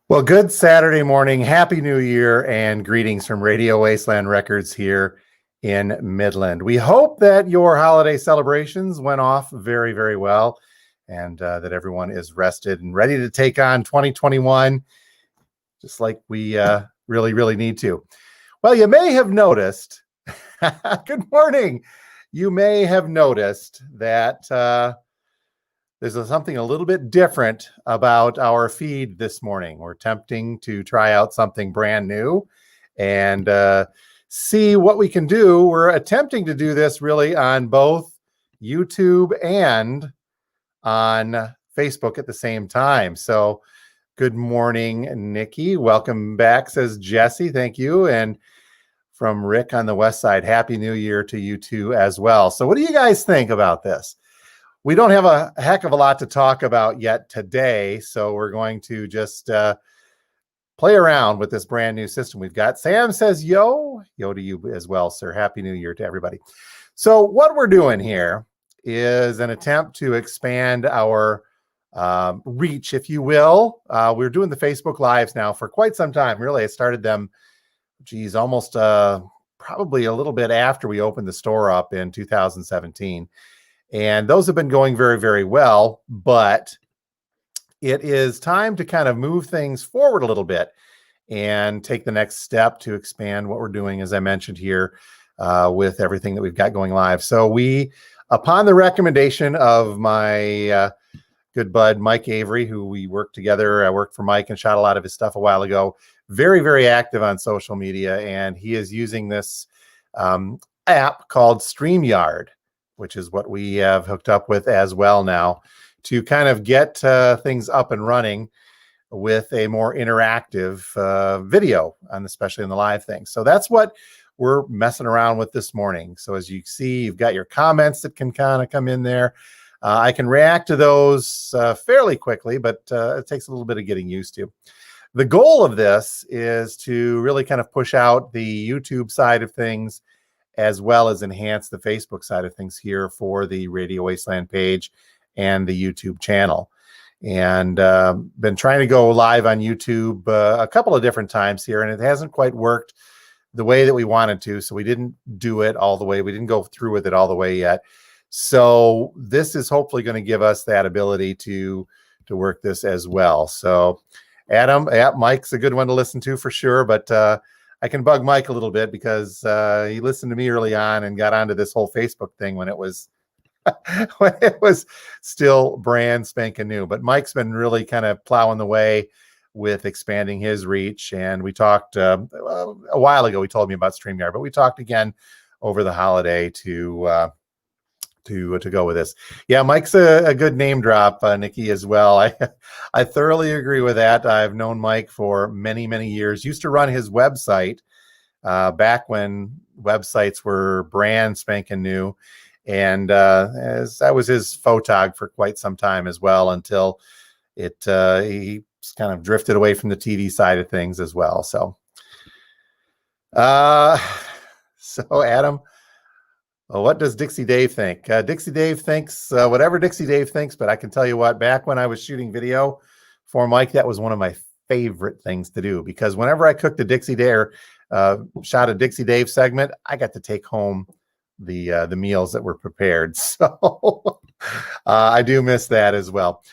Well, good Saturday morning. Happy New Year and greetings from Radio Wasteland Records here in Midland. We hope that your holiday celebrations went off very, very well and that everyone is rested and ready to take on 2021 just like we really, really need to. Well, you may have noticed, good morning. You may have noticed that there's something a little bit different about our feed this morning. We're attempting to try out something brand new and see what we can do. We're attempting to do this really on both YouTube and on Facebook at the same time. So good morning, Nikki. Welcome back, says Jesse. Thank you. And from Rick on the west side, Happy New Year to you too as well. So what do you guys think about this? We don't have a heck of a lot to talk about yet today, so we're going to just play around with this brand new system we've got. Sam says, yo to you as well, sir. Happy New Year to everybody. So what we're doing here is an attempt to expand our reach, if you will. We're doing the Facebook Lives now for quite some time. Really, I started them, almost probably a little bit after we opened the store up in 2017. And those have been going very, very well, but it is time to kind of move things forward a little bit and take the next step to expand what we're doing, as I mentioned here, with everything that we've got going live. So we, upon the recommendation of my good bud, Mike Avery, who we worked together, I worked for Mike and shot a lot of his stuff a while ago, very, very active on social media. And he is using this app called StreamYard, which is what we have hooked up with as well now, to kind of get things up and running with a more interactive video, and especially in the live thing. So that's what we're messing around with this morning. So as you see, you've got your comments that can kind of come in there. I can react to those fairly quickly, but it takes a little bit of getting used to. The goal of this is to really kind of push out the YouTube side of things, as well as enhance the Facebook side of things here for the Radio Wasteland page and the YouTube channel. And been trying to go live on YouTube a couple of different times here, and it hasn't quite worked the way that we wanted to. So we didn't do it all the way. We didn't go through with it all the way yet. So this is hopefully going to give us that ability to work this as well. So Adam, Mike's a good one to listen to for sure, but I can bug Mike a little bit because he listened to me early on and got onto this whole Facebook thing when it was when it was still brand spanking new. But Mike's been really kind of plowing the way with expanding his reach. And we talked a while ago. He told me about StreamYard, but we talked again over the holiday to go with this. Yeah, Mike's a good name drop, Nikki, as well. I thoroughly agree with that. I've known Mike for many, many years. Used to run his website back when websites were brand spanking new. And as I was his photog for quite some time as well, until he kind of drifted away from the TV side of things as well. So Adam, what does Dixie Dave think? Dixie Dave thinks whatever Dixie Dave thinks, but I can tell you what, back when I was shooting video for Mike, that was one of my favorite things to do, because whenever I cooked a Dixie Dave, shot a Dixie Dave segment, I got to take home the meals that were prepared. So I do miss that as well.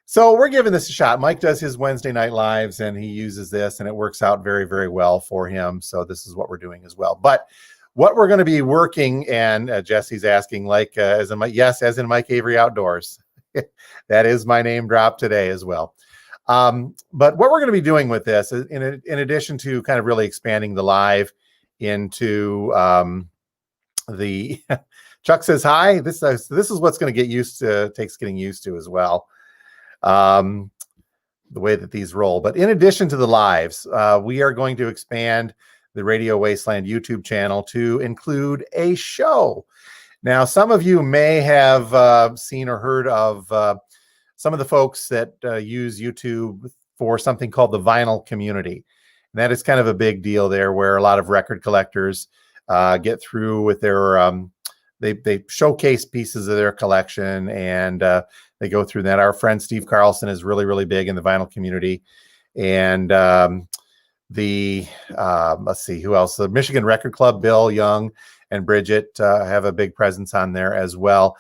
So we're giving this a shot. Mike does his Wednesday night lives and he uses this and it works out very, very well for him. So this is what we're doing as well. But what we're going to be working, and Jesse's asking, like, as in Mike Avery Outdoors. That is my name drop today as well. But what we're going to be doing with this, in addition to kind of really expanding the live into the Chuck says hi. This is what's going to takes getting used to as well. The way that these roll. But in addition to the lives, we are going to expand the Radio Wasteland YouTube channel to include a show. Now, some of you may have seen or heard of some of the folks that use YouTube for something called the vinyl community. And that is kind of a big deal there, where a lot of record collectors get through with their, they showcase pieces of their collection and they go through that. Our friend Steve Carlson is really, really big in the vinyl community. And let's see, who else? The Michigan Record Club, Bill Young and Bridget have a big presence on there as well.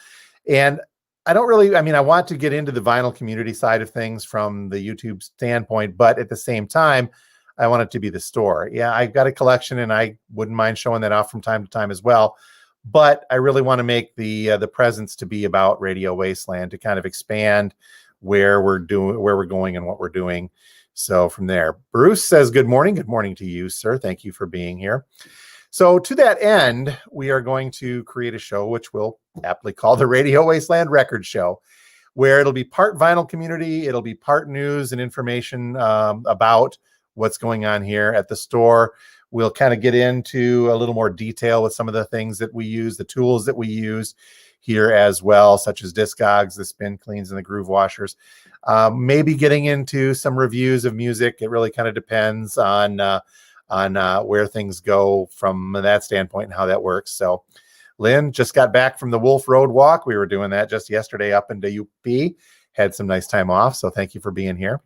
And I want to get into the vinyl community side of things from the YouTube standpoint, but at the same time, I want it to be the store. Yeah, I've got a collection and I wouldn't mind showing that off from time to time as well. But I really want to make the presence to be about Radio Wasteland, to kind of expand where we're going and what we're doing. So from there, Bruce says, good morning. Good morning to you, sir. Thank you for being here. So to that end, we are going to create a show which we'll aptly call the Radio Wasteland Record Show, where it'll be part vinyl community, it'll be part news and information about what's going on here at the store. We'll kind of get into a little more detail with some of the things that we use, the tools that we use here as well, such as Discogs, the spin cleans, and the groove washers. Maybe getting into some reviews of music. It really kind of depends on where things go from that standpoint and how that works. So Lynn just got back from the Wolf Road Walk. We were doing that just yesterday up into UP. Had some nice time off, so thank you for being here.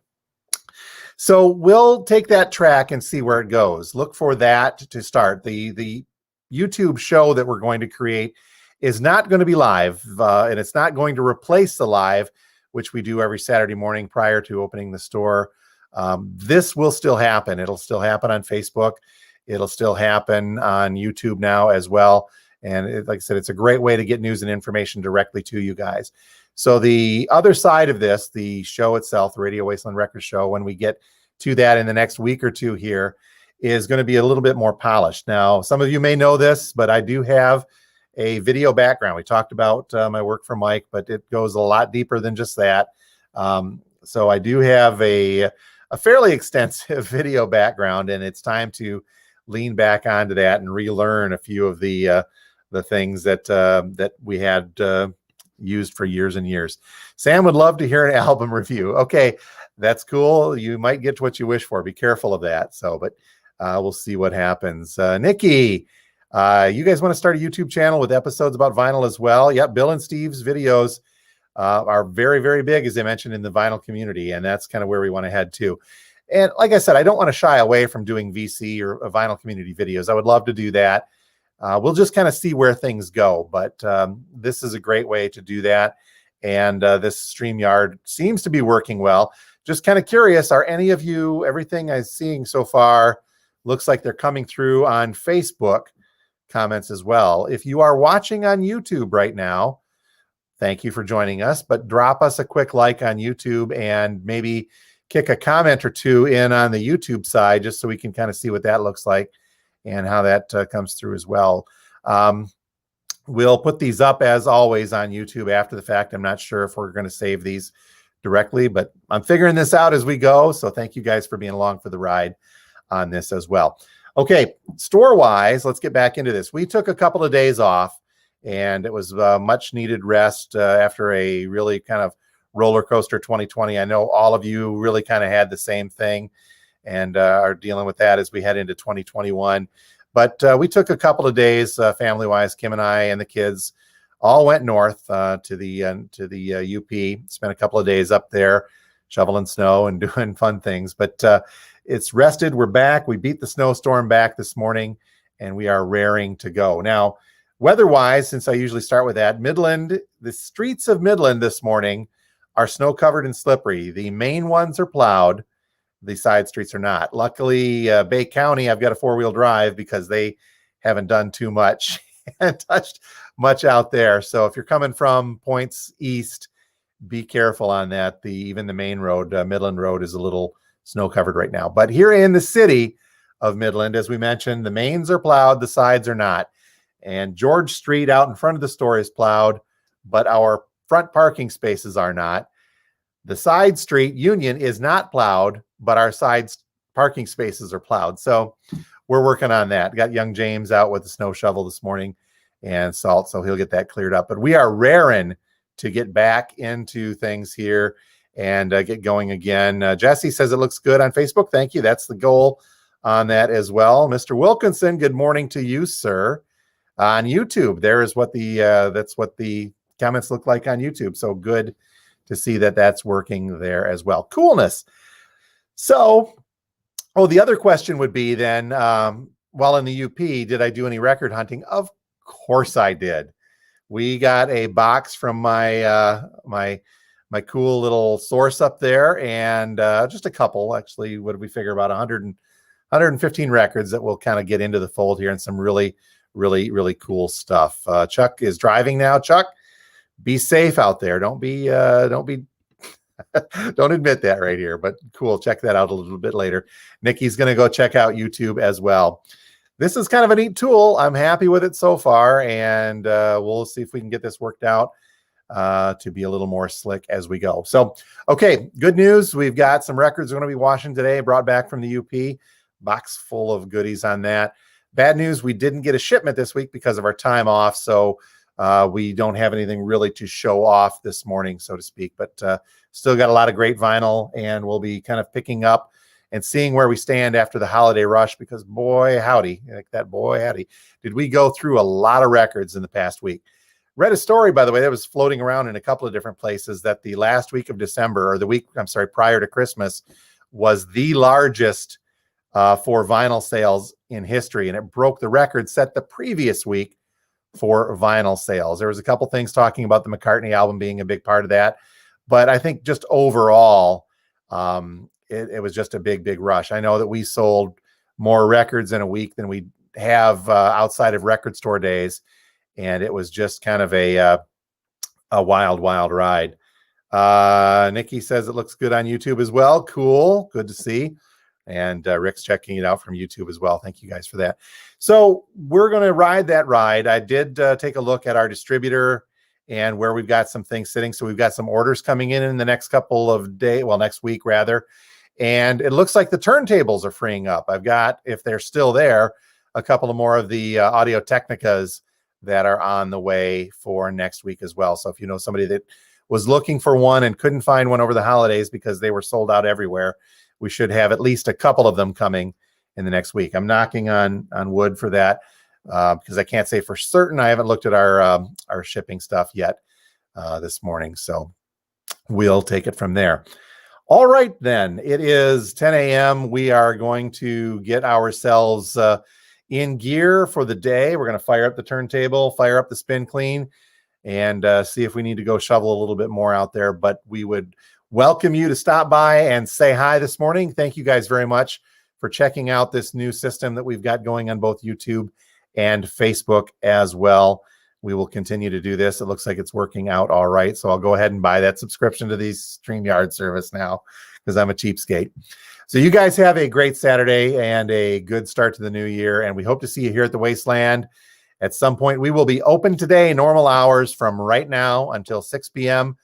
So we'll take that track and see where it goes. Look for that to start. The YouTube show that we're going to create is not going to be live, and it's not going to replace the live, which we do every Saturday morning prior to opening the store. This will still happen. It'll still happen on Facebook. It'll still happen on YouTube now as well. And like I said, it's a great way to get news and information directly to you guys. So the other side of this, the show itself, the Radio Wasteland Record Show, when we get to that in the next week or two here, is going to be a little bit more polished. Now, some of you may know this, but I do have a video background. We talked about my work for Mike, but it goes a lot deeper than just that. So I do have a fairly extensive video background, and it's time to lean back onto that and relearn a few of the things that we had used for years and years. Sam would love to hear an album review. Okay, that's cool. You might get what you wish for. Be careful of that. So, but we'll see what happens. Nikki, you guys want to start a YouTube channel with episodes about vinyl as well? Yep, Bill and Steve's videos are very, very big, as I mentioned, in the vinyl community, and that's kind of where we want to head to. And like I said, I don't want to shy away from doing VC or vinyl community videos. I would love to do that. We'll just kind of see where things go, but this is a great way to do that. And this StreamYard seems to be working well. Just kind of curious, are any of you, everything I'm seeing so far looks like they're coming through on Facebook comments as well. If you are watching on YouTube right now, thank you for joining us, but drop us a quick like on YouTube and maybe kick a comment or two in on the YouTube side, just so we can kind of see what that looks like and how that comes through as well. We'll put these up as always on YouTube after the fact. I'm not sure if we're going to save these directly, but I'm figuring this out as we go. So thank you guys for being along for the ride on this as well. Okay, store-wise, let's get back into this. We took a couple of days off, and it was much needed rest after a really kind of roller coaster 2020. I know all of you really kind of had the same thing and are dealing with that as we head into 2021. But we took a couple of days, family-wise. Kim and I and the kids all went north to the UP. Spent a couple of days up there, shoveling snow and doing fun things. But it's rested. We're back. We beat the snowstorm back this morning, and we are raring to go. Now, weather-wise, since I usually start with that, Midland, the streets of Midland this morning are snow-covered and slippery. The main ones are plowed. The side streets are not. Luckily, Bay County, I've got a four-wheel drive because they haven't done too much and touched much out there. So if you're coming from points east, be careful on that. Even the main road, Midland Road, is a little snow-covered right now. But here in the city of Midland, as we mentioned, the mains are plowed, the sides are not. And George Street out in front of the store is plowed, but our front parking spaces are not. The side street, Union, is not plowed, but our side parking spaces are plowed. So we're working on that. Got young James out with the snow shovel this morning and salt, so he'll get that cleared up. But we are raring to get back into things here and get going again. Jesse says it looks good on Facebook. Thank you. That's the goal on that as well. Mr. Wilkinson, good morning to you, sir. On YouTube, there is what that's what the comments look like on YouTube. So good to see that that's working there as well. Coolness So, the other question would be then, while in the UP, did I do any record hunting? Of course I did. We got a box from my my cool little source up there, and just a couple, actually. What did we figure? About 115 records that will kind of get into the fold here, and some really, really, really cool stuff. Chuck is driving now. Chuck, be safe out there. Don't don't admit that right here, but cool. Check that out a little bit later. Nikki's going to go check out YouTube as well. This is kind of a neat tool. I'm happy with it so far, and we'll see if we can get this worked out to be a little more slick as we go. So, okay, good news. We've got some records we're going to be washing today, brought back from the UP. Box full of goodies on that. Bad news, we didn't get a shipment this week because of our time off, so we don't have anything really to show off this morning, so to speak, but still got a lot of great vinyl, and we'll be kind of picking up and seeing where we stand after the holiday rush, because boy, howdy, like that, boy, howdy, did we go through a lot of records in the past week. Read a story, by the way, that was floating around in a couple of different places, that the last week of December, or the week, I'm sorry, prior to Christmas, was the largest for vinyl sales in history, and it broke the record set the previous week for vinyl sales. There was a couple things talking about the McCartney album being a big part of that, but I think just overall, it was just a big, big rush. I know that we sold more records in a week than we have outside of record store days, and it was just kind of a wild, wild ride. Nikki says it looks good on YouTube as well. Cool, good to see. And Rick's checking it out from YouTube as well. Thank you guys for that. So we're going to ride that ride. I did take a look at our distributor and where we've got some things sitting. So we've got some orders coming in the next couple of days, well, next week rather. And it looks like the turntables are freeing up. I've got, if they're still there, a couple of more of the Audio Technicas that are on the way for next week as well. So if you know somebody that was looking for one and couldn't find one over the holidays because they were sold out everywhere, we should have at least a couple of them coming in the next week. I'm knocking on wood for that because I can't say for certain. I haven't looked at our shipping stuff yet this morning, so we'll take it from there. All right, then. It is 10 a.m. We are going to get ourselves in gear for the day. We're going to fire up the turntable, fire up the spin clean, and see if we need to go shovel a little bit more out there. But we would welcome you to stop by and say hi this morning. Thank you guys very much for checking out this new system that we've got going on both YouTube and Facebook as well. We will continue to do this. It looks like it's working out all right. So I'll go ahead and buy that subscription to the StreamYard service now because I'm a cheapskate. So you guys have a great Saturday and a good start to the new year. And we hope to see you here at the Wasteland at some point. We will be open today, normal hours from right now until 6 p.m.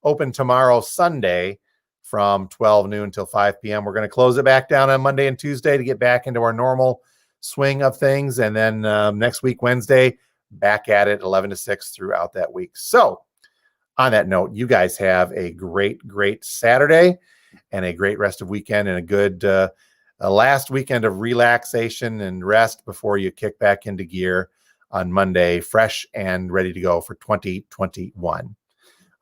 Open tomorrow, Sunday, from 12 noon till 5 p.m. We're going to close it back down on Monday and Tuesday to get back into our normal swing of things. And then next week, Wednesday, back at it 11 to 6 throughout that week. So on that note, you guys have a great, great Saturday and a great rest of weekend and a good last weekend of relaxation and rest before you kick back into gear on Monday, fresh and ready to go for 2021.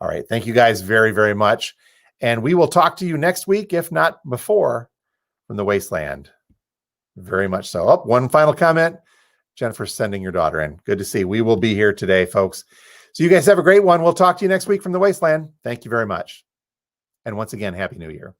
All right. Thank you guys very, very much. And we will talk to you next week, if not before, from the Wasteland. Very much so. Oh, one final comment. Jennifer's sending your daughter in. Good to see. We will be here today, folks. So you guys have a great one. We'll talk to you next week from the Wasteland. Thank you very much. And once again, Happy New Year.